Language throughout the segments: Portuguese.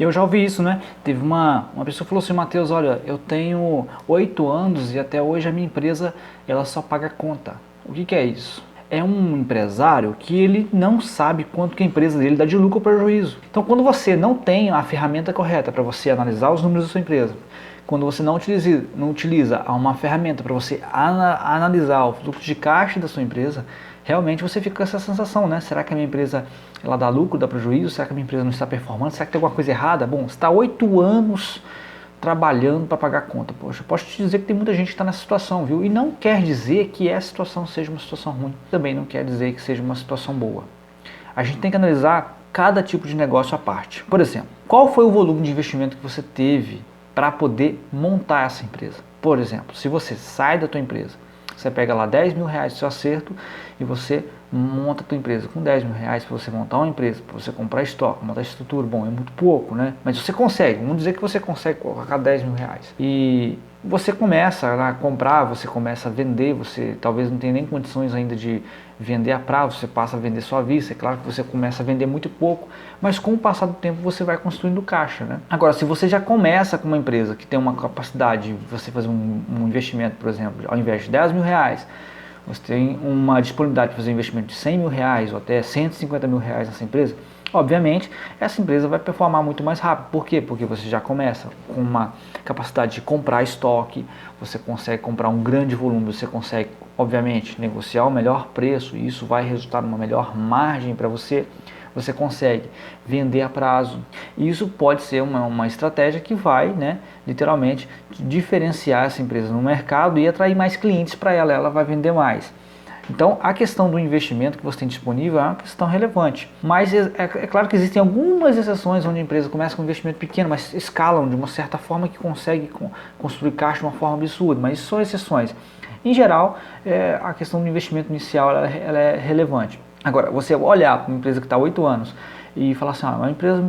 Eu já ouvi isso, né? Teve uma pessoa que falou assim: Matheus, olha, eu tenho 8 anos e até hoje a minha empresa ela só paga conta. O que é isso? É um empresário que ele não sabe quanto que a empresa dele dá de lucro ou prejuízo. Então, quando você não tem a ferramenta correta para você analisar os números da sua empresa, quando você não utiliza uma ferramenta para você analisar o fluxo de caixa da sua empresa, realmente você fica com essa sensação, né? Será que a minha empresa ela dá lucro, dá prejuízo? Será que a minha empresa não está performando? Será que tem alguma coisa errada? Bom, você está 8 anos trabalhando para pagar a conta. Poxa, posso te dizer que tem muita gente que está nessa situação, viu? E não quer dizer que essa situação seja uma situação ruim. Também não quer dizer que seja uma situação boa. A gente tem que analisar cada tipo de negócio à parte. Por exemplo, qual foi o volume de investimento que você teve para poder montar essa empresa? Por exemplo, se você sai da tua empresa, você pega lá 10 mil reais do seu acerto e você monta a tua empresa com 10 mil reais para você montar uma empresa, para você comprar estoque, montar estrutura. Bom, é muito pouco, né? Mas você consegue, vamos dizer que você consegue colocar 10 mil reais. E você começa a comprar, você começa a vender, você talvez não tenha nem condições ainda de vender a prazo, você passa a vender só à vista. É claro que você começa a vender muito pouco, mas com o passar do tempo você vai construindo caixa, né? Agora, se você já começa com uma empresa que tem uma capacidade de você fazer um investimento, por exemplo, ao invés de 10 mil reais, você tem uma disponibilidade de fazer um investimento de 100 mil reais ou até 150 mil reais nessa empresa, obviamente essa empresa vai performar muito mais rápido. Por quê? Porque você já começa com uma capacidade de comprar estoque, você consegue comprar um grande volume, você consegue, obviamente, negociar o melhor preço e isso vai resultar numa melhor margem para você. Você consegue vender a prazo. E isso pode ser uma estratégia que vai, né, literalmente, diferenciar essa empresa no mercado e atrair mais clientes para ela. Ela vai vender mais. Então, a questão do investimento que você tem disponível é uma questão relevante. Mas é claro que existem algumas exceções onde a empresa começa com um investimento pequeno, mas escalam de uma certa forma que consegue construir caixa de uma forma absurda. Mas isso são exceções. Em geral, a questão do investimento inicial ela é relevante. Agora, você olhar para uma empresa que está há 8 anos e falar assim,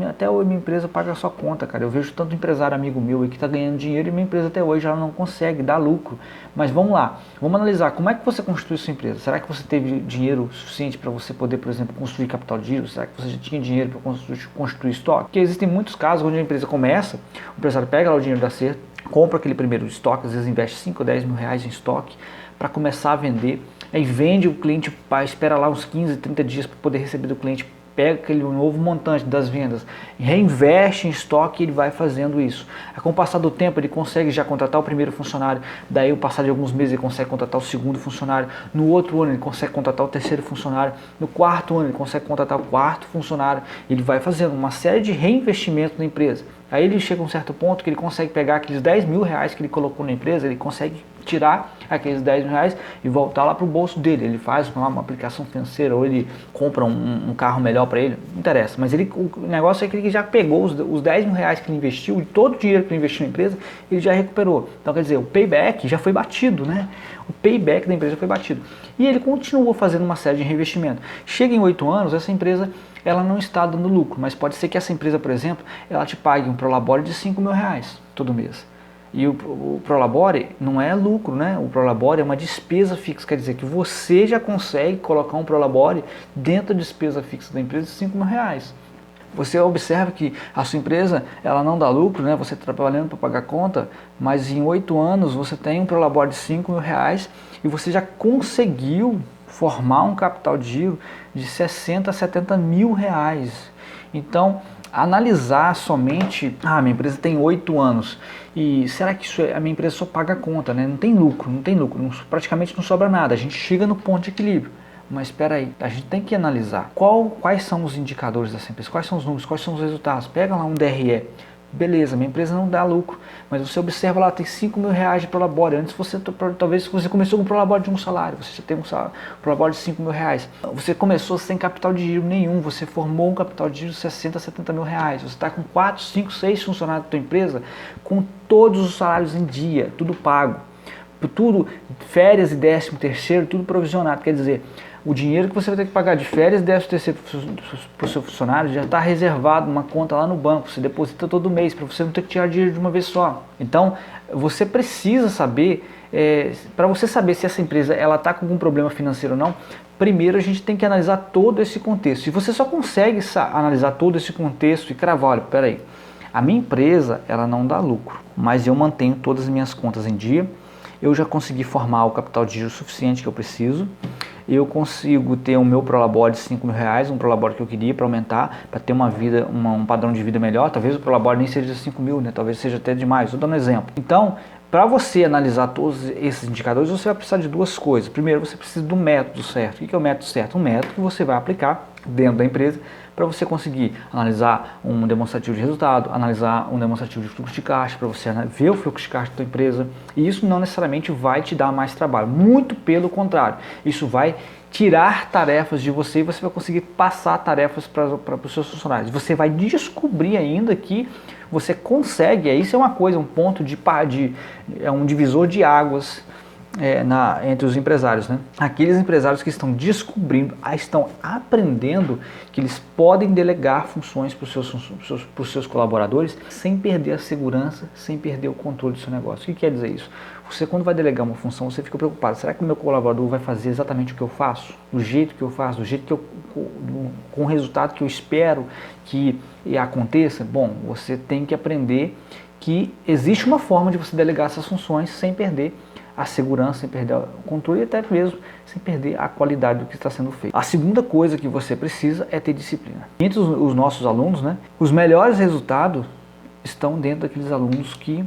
até hoje minha empresa paga a sua conta, cara. Eu vejo tanto empresário amigo meu aí que está ganhando dinheiro e minha empresa até hoje ela não consegue dar lucro. Mas vamos lá, vamos analisar como é que você construiu sua empresa. Será que você teve dinheiro suficiente para você poder, por exemplo, construir capital de giro? Será que você já tinha dinheiro para construir estoque? Porque existem muitos casos onde a empresa começa, o empresário pega lá o dinheiro do acerto, compra aquele primeiro estoque, às vezes investe 5 ou 10 mil reais em estoque para começar a vender. Aí vende, o cliente espera lá uns 15, 30 dias para poder receber do cliente, pega aquele novo montante das vendas, reinveste em estoque e ele vai fazendo isso. Aí, com o passar do tempo ele consegue já contratar o primeiro funcionário, daí o passar de alguns meses ele consegue contratar o segundo funcionário, no outro ano ele consegue contratar o terceiro funcionário, no quarto ano ele consegue contratar o quarto funcionário, ele vai fazendo uma série de reinvestimentos na empresa. Aí ele chega a um certo ponto que ele consegue pegar aqueles 10 mil reais que ele colocou na empresa, ele consegue tirar aqueles 10 mil reais e voltar lá para o bolso dele. Ele faz uma aplicação financeira ou ele compra um carro melhor para ele, não interessa. Mas o negócio é que ele já pegou os 10 mil reais que ele investiu e todo o dinheiro que ele investiu na empresa, ele já recuperou. Então quer dizer, o payback já foi batido, né? O payback da empresa foi batido. E ele continuou fazendo uma série de reinvestimento. Chega em 8 anos, essa empresa ela não está dando lucro, mas pode ser que essa empresa, por exemplo, ela te pague um Prolabore de 5 mil reais todo mês. E o Prolabore não é lucro, né? O Prolabore é uma despesa fixa, quer dizer que você já consegue colocar um Prolabore dentro da despesa fixa da empresa de 5 mil reais. Você observa que a sua empresa ela não dá lucro, né? Você está trabalhando para pagar conta, mas em 8 anos você tem um Prolabore de 5 mil reais e você já conseguiu formar um capital de giro de 60 a 70 mil reais. Então, analisar somente, minha empresa tem 8 anos e será que a minha empresa só paga a conta, né? Não tem lucro, praticamente não sobra nada, a gente chega no ponto de equilíbrio. Mas espera aí, a gente tem que analisar quais são os indicadores dessa empresa, quais são os números, quais são os resultados. Pega lá um DRE, beleza, minha empresa não dá lucro, mas você observa lá, tem 5 mil reais de Prolabore. Antes talvez você começou com um Prolabore de um salário, você já tem um Prolabore de 5 mil reais. Você começou sem capital de giro nenhum, você formou um capital de giro de 60, 70 mil reais. Você está com 4, 5, 6 funcionários da tua empresa, com todos os salários em dia, tudo pago. Tudo, férias e 13º, tudo provisionado, quer dizer, o dinheiro que você vai ter que pagar de férias e 13º para o seu funcionário já está reservado numa conta lá no banco, você deposita todo mês para você não ter que tirar dinheiro de uma vez só. Então, você precisa saber, para você saber se essa empresa está com algum problema financeiro ou não, primeiro a gente tem que analisar todo esse contexto. E você só consegue analisar todo esse contexto e cravar, olha, peraí, A minha empresa, ela não dá lucro, mas eu mantenho todas as minhas contas em dia. Eu já consegui formar o capital de giro suficiente que eu preciso. Eu consigo ter o meu Prolabore de R$5.000, um Prolabore que eu queria para aumentar, para ter uma vida, um padrão de vida melhor. Talvez o Prolabore nem seja de 5.000, né? Talvez seja até demais. Estou dando um exemplo. Então, para você analisar todos esses indicadores, você vai precisar de duas coisas. Primeiro, você precisa do método certo. O que é o método certo? Um método que você vai aplicar dentro da empresa para você conseguir analisar um demonstrativo de resultado, analisar um demonstrativo de fluxo de caixa, para você ver o fluxo de caixa da tua empresa. E isso não necessariamente vai te dar mais trabalho, muito pelo contrário. Isso vai tirar tarefas de você e você vai conseguir passar tarefas para os seus funcionários. Você vai descobrir ainda que você consegue, isso é uma coisa, um ponto é um divisor de águas entre os empresários, né? Aqueles empresários que estão descobrindo, estão aprendendo que eles podem delegar funções para os seus colaboradores sem perder a segurança, sem perder o controle do seu negócio. O que quer dizer isso? Você, quando vai delegar uma função, você fica preocupado. Será que o meu colaborador vai fazer exatamente o que eu faço? Do jeito que eu faço? Do jeito que com o resultado que eu espero que aconteça? Bom, você tem que aprender que existe uma forma de você delegar essas funções sem perder a segurança, sem perder o controle e até mesmo sem perder a qualidade do que está sendo feito. A segunda coisa que você precisa é ter disciplina. Entre os nossos alunos, né, os melhores resultados estão dentro daqueles alunos que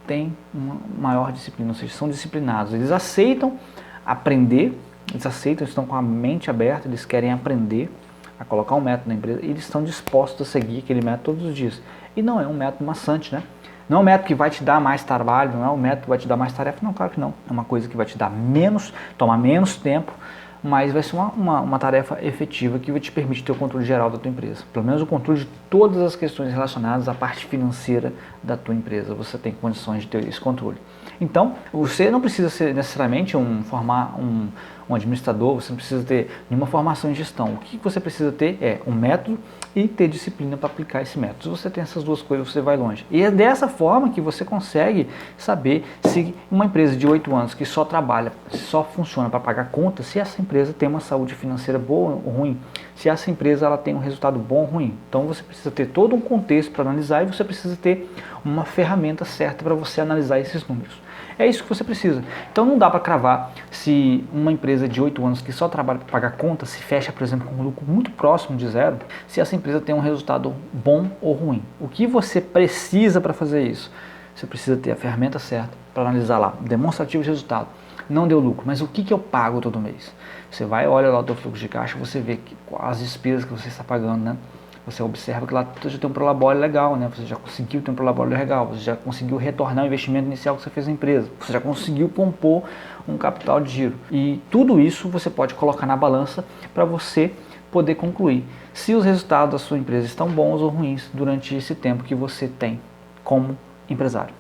têm uma maior disciplina, ou seja, são disciplinados. Eles aceitam aprender, estão com a mente aberta, eles querem aprender a colocar um método na empresa e eles estão dispostos a seguir aquele método todos os dias. E não é um método maçante, né? Não é um método que vai te dar mais trabalho, não é um método que vai te dar mais tarefa, não, claro que não. É uma coisa que vai te dar tomar menos tempo, mas vai ser uma tarefa efetiva que vai te permitir ter o controle geral da tua empresa. Pelo menos o controle de todas as questões relacionadas à parte financeira da tua empresa. Você tem condições de ter esse controle. Então, você não precisa ser necessariamente formar um administrador, você não precisa ter nenhuma formação em gestão. O que você precisa ter é um método e ter disciplina para aplicar esse método. Se você tem essas duas coisas, você vai longe. E é dessa forma que você consegue saber se uma empresa de 8 anos que só trabalha, só funciona para pagar contas, se essa empresa tem uma saúde financeira boa ou ruim, se essa empresa ela tem um resultado bom ou ruim. Então você precisa ter todo um contexto para analisar e você precisa ter uma ferramenta certa para você analisar esses números. É isso que você precisa. Então não dá para cravar se uma empresa de 8 anos que só trabalha para pagar contas, se fecha, por exemplo, com um lucro muito próximo de zero, se essa empresa tem um resultado bom ou ruim. O que você precisa para fazer isso? Você precisa ter a ferramenta certa para analisar lá, demonstrativo de resultado. Não deu lucro, mas o que eu pago todo mês? Você vai, olha lá o teu fluxo de caixa, você vê as despesas que você está pagando, né? Você observa que lá você já tem um Prolabore legal, né? Você já conseguiu ter um Prolabore legal, você já conseguiu retornar o investimento inicial que você fez na empresa, você já conseguiu compor um capital de giro. E tudo isso você pode colocar na balança para você poder concluir se os resultados da sua empresa estão bons ou ruins durante esse tempo que você tem como empresário.